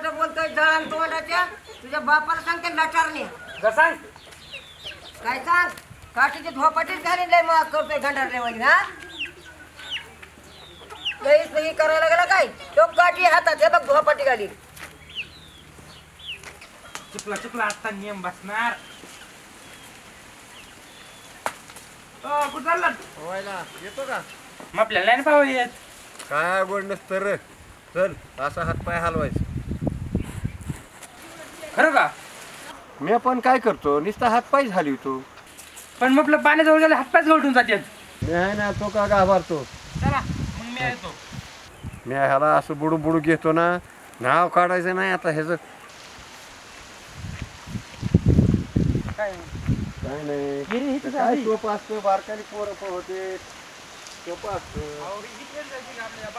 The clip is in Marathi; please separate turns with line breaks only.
खोटं बोलतोय जळण तोंडाच्या तुझ्या बापाला सांगते लटारणे
सांग
काय सांग काठीची झोपाटीच झाली लय मग करतोय गंडारलेवानी हा लई सही करायला गेला काय तो काठी हातात हे बघ झोपाटी घाली
चुकला चुकला आता नियम बसणार कुठं चालला
व्हायला येतो का
मग आपल्याला नाही पाहू येत
काय गोड नसतं रे चल असा हात पाय हलवायचं
खरं का
मी पण काय करतो नुसता हात पाय हलवतो
पण मग आपलं पाण्याजवळ गेलं हातपायच गवटून जातात
मी आहे ना तो का घाबरतो
चला मग मी येतो
मी ह्याला असं बुडू बुडू घेतो ना नाव काढायचं नाही आता ह्याचं
काय
काय नाही
गिरी हिथं
काय
झाली.
सोपं असतं बारकाली पोरं पण होते सोपं असतं
आवडी ही खेळ जायची का आपल्या